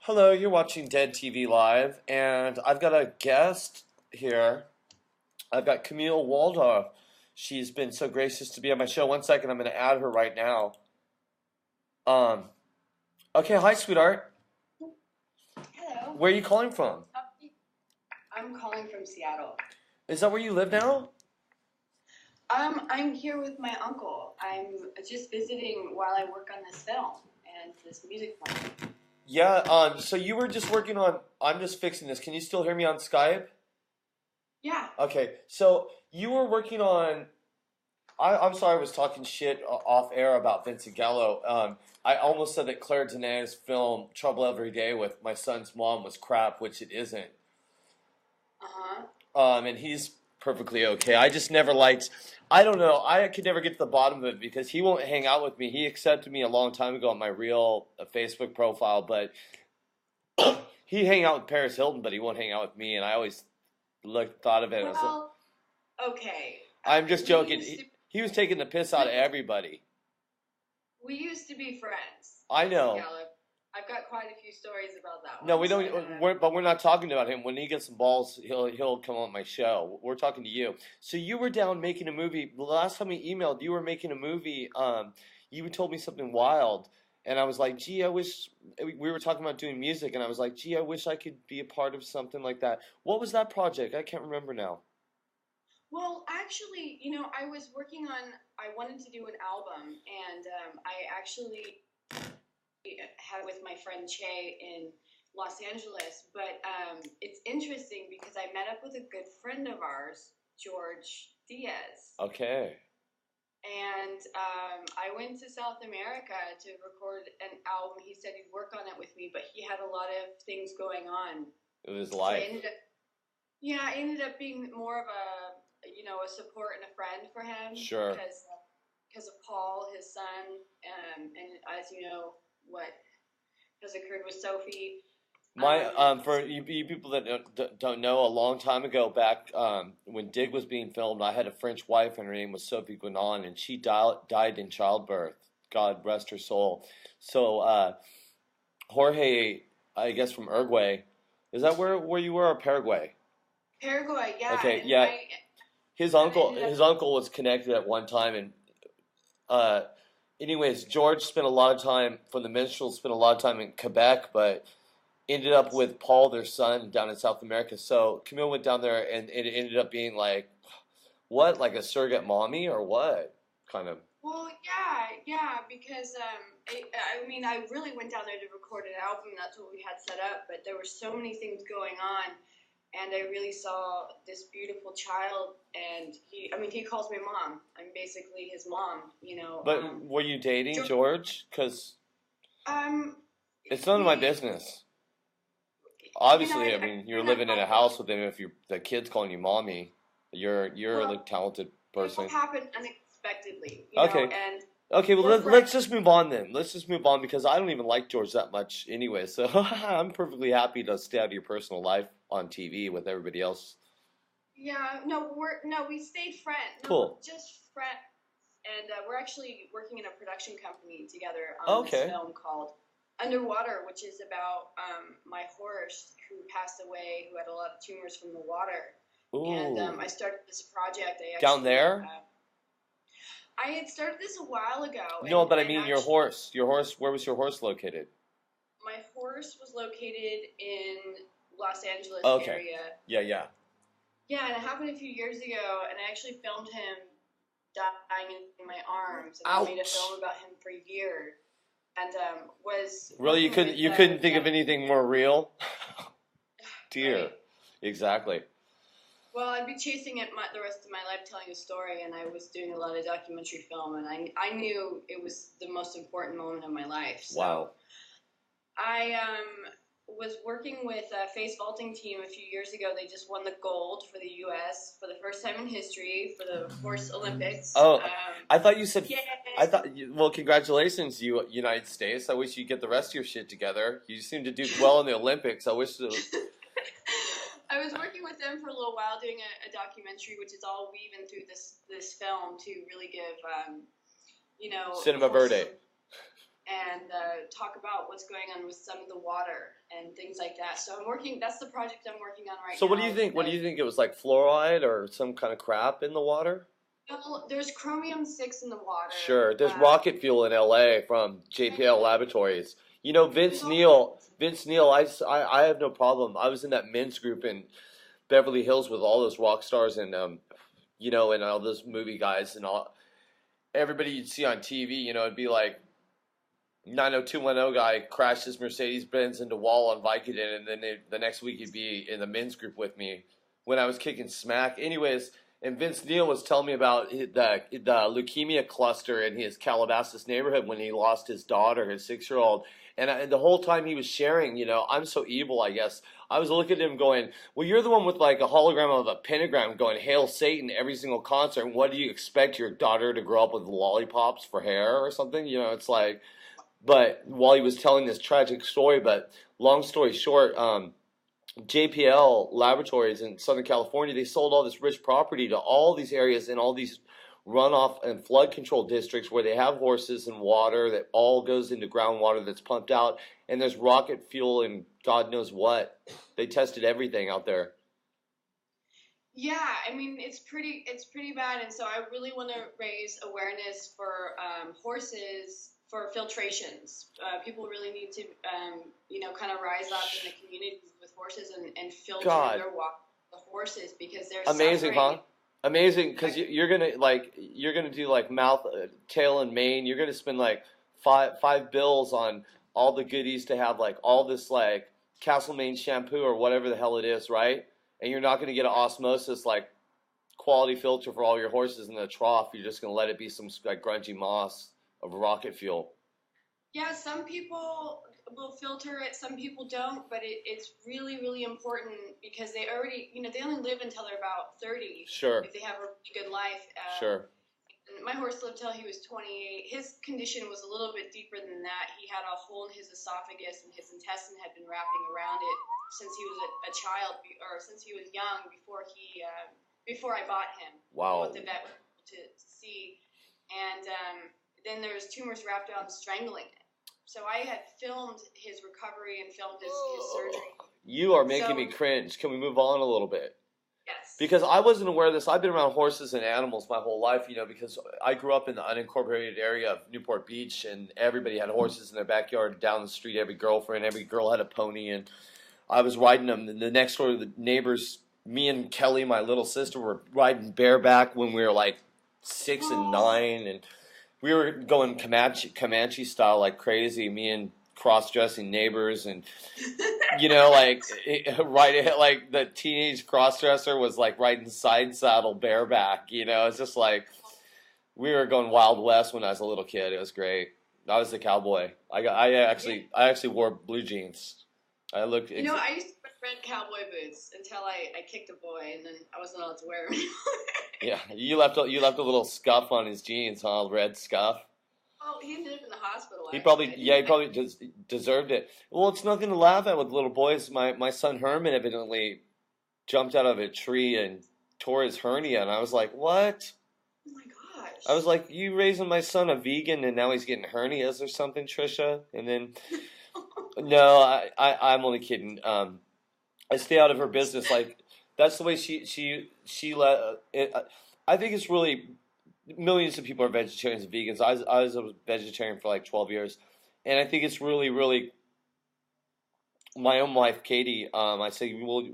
Hello, you're watching Dead TV Live, and I've got a guest here. I've got Camille Waldorf. She's been so gracious to be on my show. One second, I'm going to add her right now. Um, okay, hi, sweetheart. Hello. Where are you calling from? I'm calling from Seattle. Is that where you live now? I'm here with my uncle. I'm just visiting while I work on this film and this music film. Yeah, so you were just working on, I'm just fixing this. Can you still hear me on Skype? Yeah. Okay, so you were working on, I'm sorry I was talking shit off air about Vincent Gallo. I almost said that Claire Denet's film Trouble Every Day with my son's mom was crap, which it isn't. Uh-huh. And he's perfectly okay. I just never liked, I don't know, I could never get to the bottom of it because he won't hang out with me. He accepted me a long time ago on my real Facebook profile, but he hang out with Paris Hilton, but he won't hang out with me, and I always thought of it as, Well, okay. I'm just We joking. used to, He was taking the piss out of everybody. we used to be friends. I know. Gallup. I've got quite a few stories about that one. No, we don't. But we're not talking about him. When he gets some balls, he'll come on my show. We're talking to you. So you were down making a movie. The last time we emailed, you were making a movie. You told me something wild, and I was like, "Gee, I wish." We were talking about doing music, and I was like, "Gee, I wish I could be a part of something like that." What was that project? I can't remember now. Well, actually, I was working on. I wanted to do an album, and I actually had with my friend Che in Los Angeles. But it's interesting because I met up with a good friend of ours, George Diaz, Okay. and I went to South America to record an album. He said he'd work on it with me, but he had a lot of things going on. It was So life. I ended up being more of a support and a friend for him. Sure. Because of Paul, his son, and as you know, what has occurred with Sophie. For you people that don't know, a long time ago, back when Dig was being filmed, I had a French wife, and her name was Sophie Guinan, and she died in childbirth. God rest her soul. So Jorge, I guess from Uruguay, is that where you were, or Paraguay? Paraguay, yeah. Okay, and yeah. I His uncle was connected at one time, and anyways, George spent a lot of time from the Minstrels, spent a lot of time in Quebec, but ended up with Paul, their son, down in South America. So Camille went down there, and it ended up being like, what, like a surrogate mommy or what, kind of? Well, yeah, because I really went down there to record an album. That's what we had set up, but there were so many things going on, and I really saw this beautiful child, and he calls me mom. I'm basically his mom, But were you dating George? George? Because Um, it's none of my business. Obviously, I mean, you're I'm living in a not- house with him. If the kid's calling you mommy, you're a talented person. It happened unexpectedly, Okay. and Okay, well, we're let's just move on then. Let's just move on because I don't even like George that much anyway. So I'm perfectly happy to stay out of your personal life on TV with everybody else. yeah, we stayed friends. No, Cool. just friends, and we're actually working in a production company together on Okay. this film called Underwater, which is about my horse who passed away, who had a lot of tumors from the water. And Ooh. I started this project. Down there? I had started this a while ago. No, but I mean your actually, horse. Your horse. Where was your horse located? my horse was located in Los Angeles Okay. area. Yeah, yeah. Yeah, and it happened a few years ago, and I actually filmed him dying in my arms, and I made a Ouch. film about him for years. And was Really, you working couldn't with, couldn't think of yeah. anything more real? Dear. Right. Exactly. Well, I'd be chasing it the rest of my life, telling a story, and I was doing a lot of documentary film, and I knew it was the most important moment of my life. So Wow. I was working with a face vaulting team a few years ago. They just won the gold for the U.S. for the first time in history for the horse Olympics. Oh, I thought you said. Yeah. Well, congratulations, you United States. I wish you'd get the rest of your shit together. You seem to do well in the Olympics. I wish. I was working with them for a little while doing a documentary, which is all weaving through this film to really give, Cinema Verde. and talk about what's going on with some of the water and things like that. So I'm working. That's the project I'm working on right So now. what do you think? What do you think? It was like fluoride or some kind of crap in the water? Well, there's chromium-6 in the water. Sure. There's rocket fuel in LA from JPL Laboratories. You know, Vince Neil, I have no problem. I was in that men's group in Beverly Hills with all those rock stars and you know, and all those movie guys and all everybody you'd see on TV, you know, it'd be like 90210 guy crashed his Mercedes Benz into wall on Vicodin, and then the next week he'd be in the men's group with me when I was kicking smack. Anyways, and Vince Neil was telling me about the leukemia cluster in his Calabasas neighborhood when he lost his daughter, his 6-year-old. And the whole time he was sharing, you know, I'm so evil, I guess. I was looking at him going, well, you're the one with like a hologram of a pentagram going, Hail Satan, every single concert. And what do you expect your daughter to grow up with lollipops for hair or something? You know, it's like, but while he was telling this tragic story, but long story short, JPL Laboratories in Southern California, they sold all this rich property to all these areas and all these runoff and flood control districts where they have horses and water that all goes into groundwater that's pumped out, and there's rocket fuel and God knows what. They tested everything out there. Yeah, I mean it's pretty bad, and so I really want to raise awareness for horses for filtrations. People really need to you know, kind of rise up in the communities with horses and filter their water, the horses, because they're amazing, suffering. huh? Amazing, because you're gonna do like mouth, tail, and mane. You're gonna spend like five bills on all the goodies to have like all this like Castlemaine shampoo or whatever the hell it is, right? And you're not gonna get an osmosis like quality filter for all your horses in the trough. You're just gonna let it be some like grungy moss of rocket fuel. Yeah, some people will filter it, some people don't, but it's really, really important because they already, you know, they only live until they're about 30. Sure. If they have a really good life. Sure. My horse lived till he was 28. His condition was a little bit deeper than that. He had a hole in his esophagus, and his intestine had been wrapping around it since he was a child, or since he was young, before I bought him. Wow. What the vet was able to see. And then there's tumors wrapped around strangling it. So I had filmed his recovery and filmed his surgery. You are making me cringe. Can we move on a little bit? Yes. Because I wasn't aware of this. I've been around horses and animals my whole life, you know, because I grew up in the unincorporated area of Newport Beach, and everybody had horses in their backyard. Down the street, every girl had a pony, and I was riding them. And the next door, the neighbors, me and Kelly, my little sister, were riding bareback when we were like 6 and 9, and we were going Comanche style like crazy. Me and cross-dressing neighbors, and you know, like like the teenage cross-dresser was like riding side saddle bareback. You know, it's just like we were going Wild West when I was a little kid. It was great. I was the cowboy. I actually wore blue jeans. I looked. You know, I used to wear red cowboy boots until I kicked a boy, and then I wasn't allowed to wear them. Yeah, you left a little scuff on his jeans, huh? Red scuff. Oh, he ended up in the hospital. He probably just deserved it. Well, it's nothing to laugh at with little boys. My son Herman evidently jumped out of a tree and tore his hernia, and I was like, what? Oh my gosh. I was like, you raising my son a vegan, and now he's getting hernias or something, Trisha? And then, no, I'm only kidding. I stay out of her business. Like, that's the way she let it. I think it's really. Millions of people are vegetarians and vegans. I was a vegetarian for like 12 years. And I think it's really, really, my own wife, Katie, I say, well,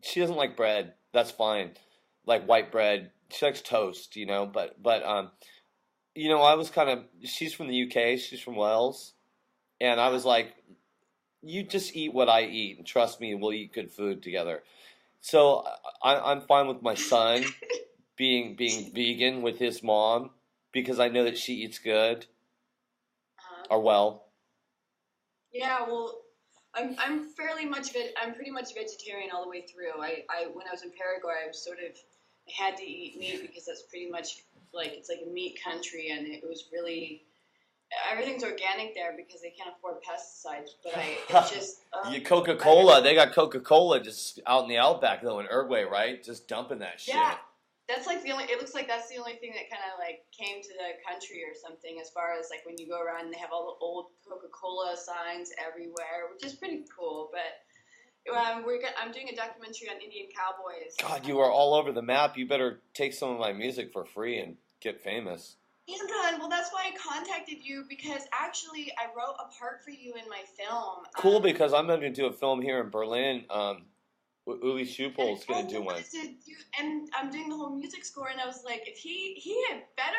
she doesn't like bread. That's fine. Like white bread. She likes toast, you know, but you know, I was kind of, she's from the UK. She's from Wales. And I was like, you just eat what I eat. And trust me, we'll eat good food together. So I'm fine with my son being vegan with his mom because I know that she eats good or well. Yeah, well, I'm pretty much vegetarian all the way through. I when I was in Paraguay, I had to eat meat because that's pretty much like it's like a meat country, and it was really everything's organic there because they can't afford pesticides. But it's just Coca-Cola. They got Coca-Cola just out in the outback though in Uruguay, right? Just dumping that shit. Yeah. That's like the only. It looks like that's the only thing that kind of like came to the country or something. As far as like when you go around and they have all the old Coca-Cola signs everywhere, which is pretty cool. But I'm doing a documentary on Indian cowboys. God, you are all over the map. You better take some of my music for free and get famous. Anton, well, that's why I contacted you because actually I wrote a part for you in my film. Cool, because I'm going to do a film here in Berlin. Uli Schupel's going to do one. And I'm doing the whole music score, and I was like, if he had better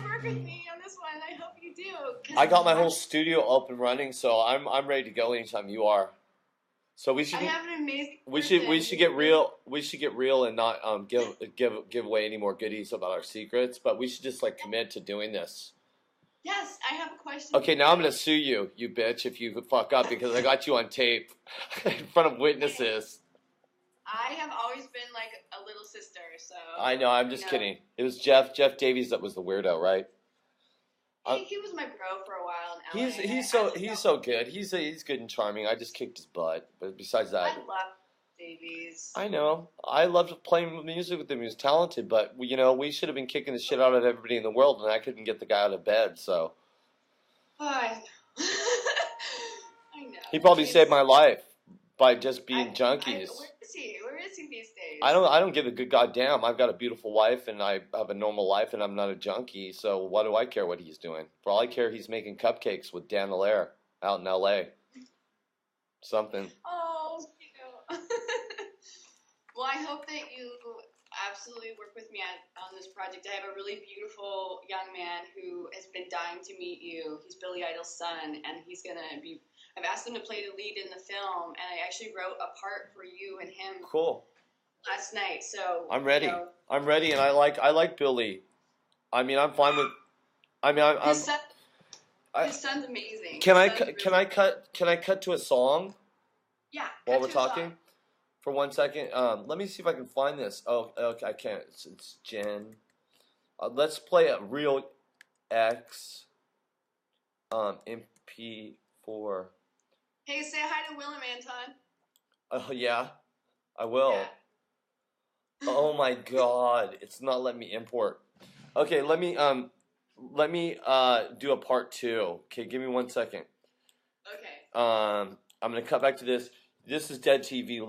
work with me on this one. I hope you do. I got my whole studio up and running, so I'm ready to go anytime you are. So we should. I have an amazing. We should get real. We should get real and not give away any more goodies about our secrets. But we should just like commit to doing this. Yes, I have a question. Okay, now I'm gonna sue you, you bitch, if you fuck up because I got you on tape in front of witnesses. I have always been like a little sister, so. I know. I'm just kidding. It was Jeff Davies that was the weirdo, right? He was my bro for a while in LA. He's so good. He's good and charming. I just kicked his butt. But besides that, I love Davies. I know. I loved playing music with him. He was talented, but we should have been kicking the shit out of everybody in the world, and I couldn't get the guy out of bed. So. I know. I know. He probably saved my life by just being junkies. Where is he these days? I don't give a good goddamn. I've got a beautiful wife and I have a normal life and I'm not a junkie. So what do I care what he's doing? For all I care, he's making cupcakes with Dan Allaire out in L.A. Something. Oh, well, I hope that you absolutely work with me on this project. I have a really beautiful young man who has been dying to meet you. He's Billy Idol's son, and he's gonna be. I've asked him to play the lead in the film, and I actually wrote a part for you and him. Cool. Last night, so I'm ready. I'm ready, and I like Billy. I mean, I'm fine with. I mean, his son's amazing. Can I cut to a song? Yeah. While we're talking, for 1 second. Let me see if I can find this. Oh, okay, I can't. It's Jen. Let's play a real X. MP4. Hey, say hi to Willem, Anton. Oh yeah, I will. Yeah. Oh my God, it's not letting me import. Okay, let me do a part 2. Okay, give me 1 second. Okay. I'm gonna cut back to this. This is Dead TV Live.